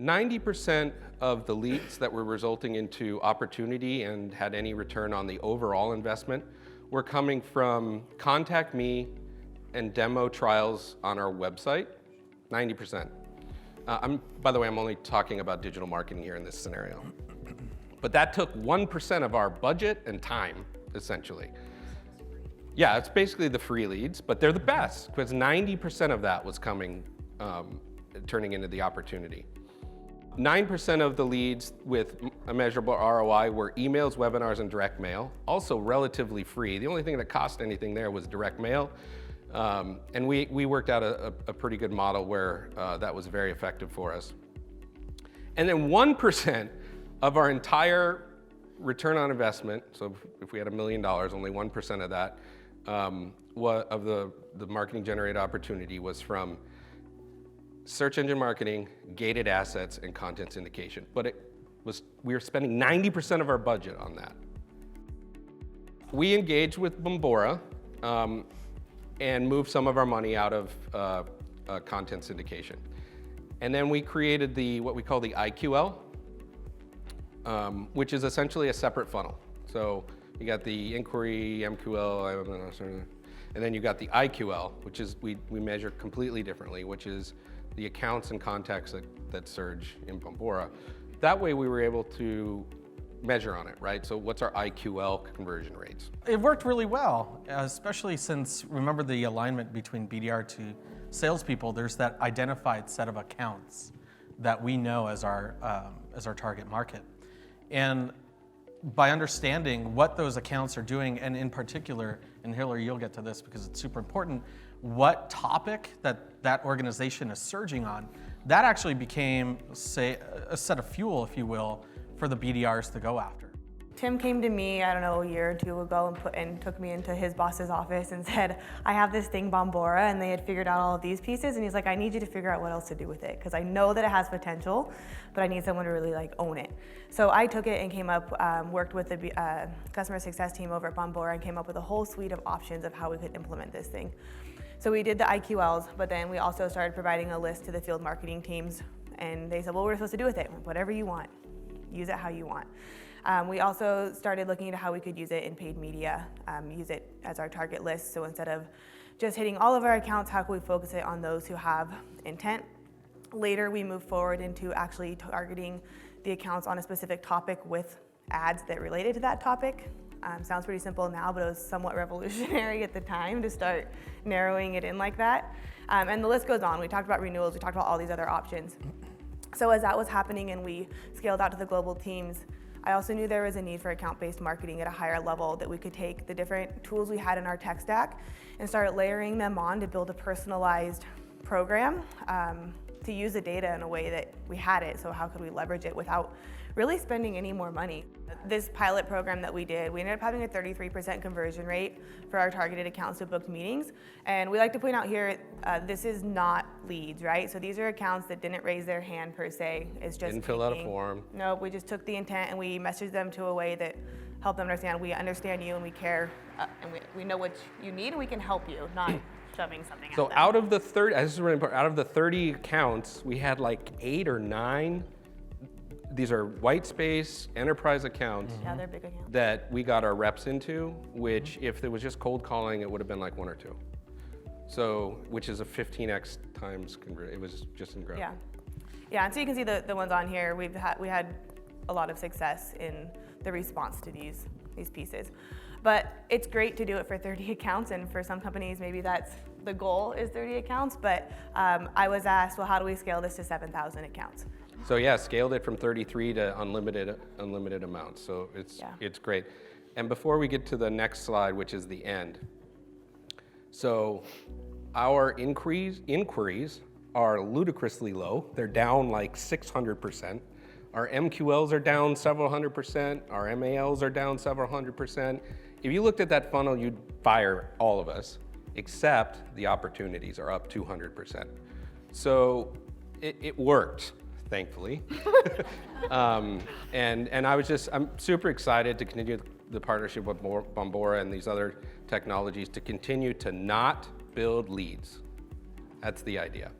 90% of the leads that were resulting into opportunity and had any return on the overall investment were coming from contact me and demo trials on our website, 90%. By the way, I'm only talking about digital marketing here in this scenario. But that took 1% of our budget and time, essentially. Yeah, it's basically the free leads, but they're the best because 90% of that was coming, turning into the opportunity. 9% of the leads with a measurable ROI were emails, webinars, and direct mail, also relatively free. The only thing that cost anything there was direct mail. And we worked out a pretty good model where that was very effective for us. And then 1% of our entire return on investment, so if we had $1 million, only 1% of that, of the marketing generated opportunity was from search engine marketing, gated assets, and content syndication. But we were spending 90% of our budget on that. We engaged with Bombora and moved some of our money out of content syndication. And then we created what we call the IQL, which is essentially a separate funnel. So you got the inquiry, MQL, and then you got the IQL, which is we measure completely differently, which is the accounts and contacts that surge in Bombora. That way we were able to measure on it, right? So what's our IQL conversion rates? It worked really well, especially since, remember the alignment between BDR to salespeople, there's that identified set of accounts that we know as our target market. And by understanding what those accounts are doing, and in particular, and Hillary, you'll get to this because it's super important, what topic that organization is surging on, that actually became, say, a set of fuel, if you will, for the BDRs to go after. Tim came to me, I don't know, a year or two ago and took me into his boss's office and said, I have this thing, Bombora, and they had figured out all of these pieces, and he's like, I need you to figure out what else to do with it, because I know that it has potential, but I need someone to really own it. So I took it and came up, worked with the customer success team over at Bombora and came up with a whole suite of options of how we could implement this thing. So we did the IQLs, but then we also started providing a list to the field marketing teams, and they said, well, what are we supposed to do with it? Whatever you want. Use it how you want. We also started looking into how we could use it in paid media, use it as our target list. So instead of just hitting all of our accounts, how can we focus it on those who have intent? Later, we moved forward into actually targeting the accounts on a specific topic with ads that related to that topic. Sounds pretty simple now, but it was somewhat revolutionary at the time to start narrowing it in like that. And the list goes on. We talked about renewals, we talked about all these other options. So as that was happening and we scaled out to the global teams, I also knew there was a need for account-based marketing at a higher level, that we could take the different tools we had in our tech stack and start layering them on to build a personalized program to use the data in a way that we had it. So how could we leverage it without really spending any more money? This pilot program that we did, we ended up having a 33% conversion rate for our targeted accounts to booked meetings. And we like to point out here, this is not leads, right? So these are accounts that didn't raise their hand per se. It's just didn't fill out a form. No, we just took the intent and we messaged them to a way that helped them understand we understand you and we care and we know what you need and we can help you, not shoving something at them. So out of the 30, this is really important, out of the 30 accounts, we had like 8 or 9. These are white space enterprise accounts Yeah, they're big accounts. that we got our reps into, which if it was just cold calling, it would have been like 1 or 2. So, which is a 15x times convert. It was just incredible. Yeah, and so you can see the ones on here. We had a lot of success in the response to these pieces. But it's great to do it for 30 accounts, and for some companies, maybe that's the goal is 30 accounts, but I was asked, well, how do we scale this to 7,000 accounts? So yeah, scaled it from 33 to unlimited amounts. So it's great. And before we get to the next slide, which is the end. So our inquiries are ludicrously low. They're down like 600%. Our MQLs are down several hundred percent. Our MALs are down several hundred percent. If you looked at that funnel, you'd fire all of us, except the opportunities are up 200%. So it worked. Thankfully. And I'm super excited to continue the partnership with Bombora and these other technologies to continue to not build leads. That's the idea.